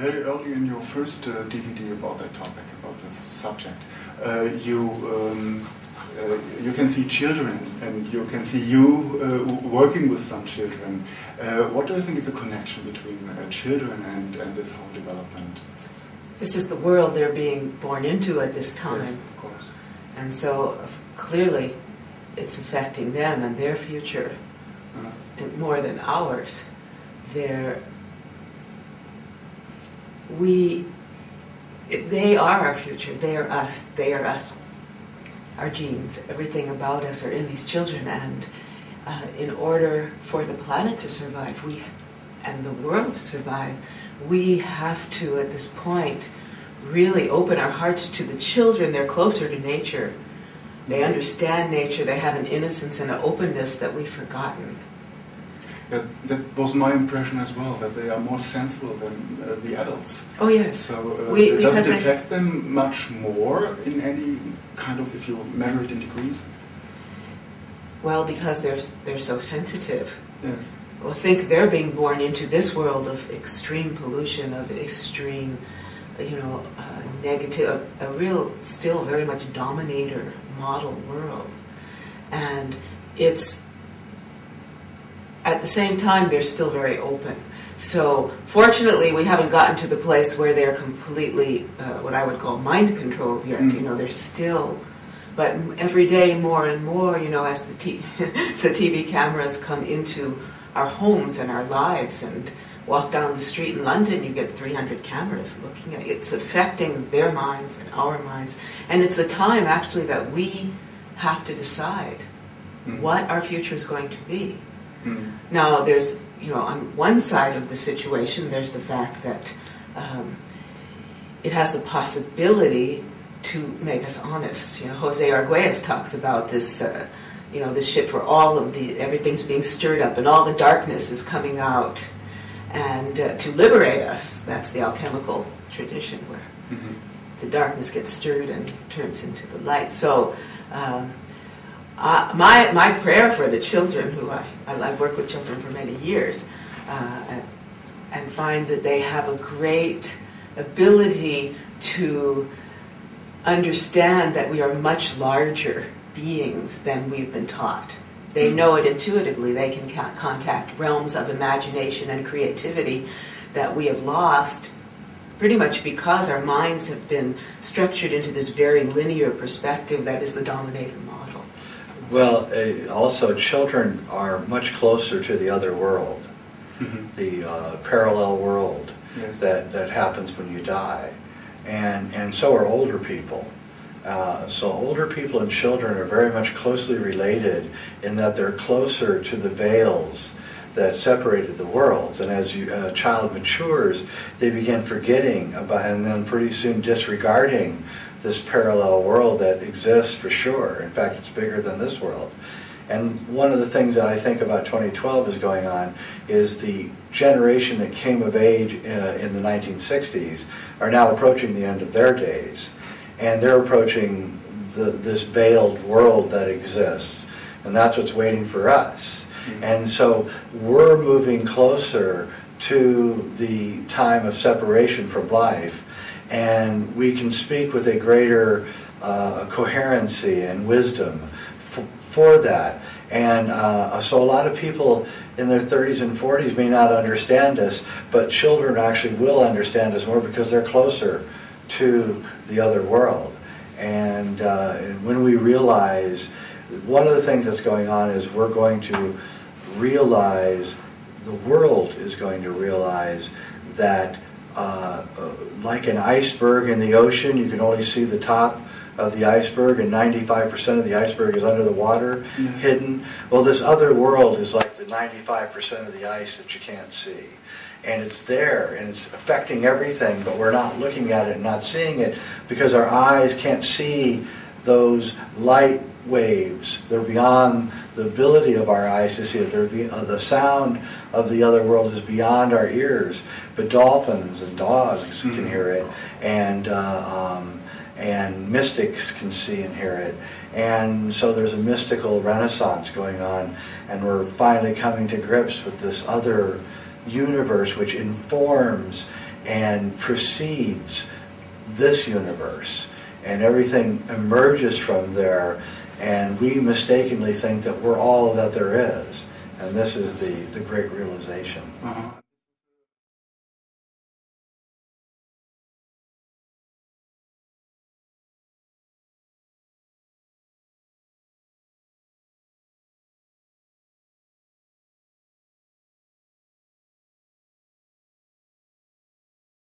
very early in your first DVD about that topic, about this subject, you can see children, and you can see you working with some children. What do you think is the connection between children and this whole development? This is the world they're being born into at this time. Yes, of course. And so clearly it's affecting them and their future, and more than ours. They are our future. They are us. They are us. Our genes, everything about us are in these children, and in order for the planet to survive, and the world to survive, we have to, at this point, really open our hearts to the children. They're closer to nature. They understand nature. They have an innocence and an openness that we've forgotten. Yeah, that was my impression as well, that they are more sensible than the adults. Oh, yes. So does it affect them much more in any kind of, if you measure it in degrees? Well, because they're so sensitive. Yes. Well, I think they're being born into this world of extreme pollution, of extreme, negative, a real, still very much dominator model world. And it's, at the same time, they're still very open. So, fortunately, we haven't gotten to the place where they're completely, what I would call mind-controlled yet. They're still, but every day more and more, as the TV cameras come into our homes and our lives, and walk down the street in London, you get 300 cameras looking at it. It's affecting their minds and our minds. And it's a time, actually, that we have to decide what our future is going to be. Now, there's, on one side of the situation, there's the fact that it has the possibility to make us honest. Jose Arguelles talks about this, this ship where everything's being stirred up and all the darkness is coming out, and to liberate us. That's the alchemical tradition where the darkness gets stirred and turns into the light. So. My prayer for the children, who I've worked with children for many years, and find that they have a great ability to understand that we are much larger beings than we've been taught. They know it intuitively. They can contact realms of imagination and creativity that we have lost pretty much because our minds have been structured into this very linear perspective that is the dominator model. Well, also children are much closer to the other world, the parallel world that happens when you die, and so are older people. So older people and children are very much closely related in that they're closer to the veils that separated the worlds. And as a child matures, they begin forgetting about, and then pretty soon disregarding this parallel world that exists for sure. In fact, it's bigger than this world. And one of the things that I think about 2012 is going on is the generation that came of age in the 1960s are now approaching the end of their days. And they're approaching this veiled world that exists. And that's what's waiting for us. And so we're moving closer to the time of separation from life. And we can speak with a greater coherency and wisdom for that. And so a lot of people in their 30s and 40s may not understand us, but children actually will understand us more because they're closer to the other world. And when we realize, one of the things that's going on is we're going to realize, the world is going to realize that like an iceberg in the ocean, you can only see the top of the iceberg, and 95% of the iceberg is under the water, hidden. Well, this other world is like the 95% of the ice that you can't see. And it's there, and it's affecting everything, but we're not looking at it and not seeing it because our eyes can't see those light waves. They're beyond the ability of our eyes to see it. The sound of the other world is beyond our ears, but dolphins and dogs can hear it, and mystics can see and hear it. And so there's a mystical renaissance going on, and we're finally coming to grips with this other universe which informs and precedes this universe, and everything emerges from there, and we mistakenly think that we're all that there is, and this is the great realization. Uh-huh.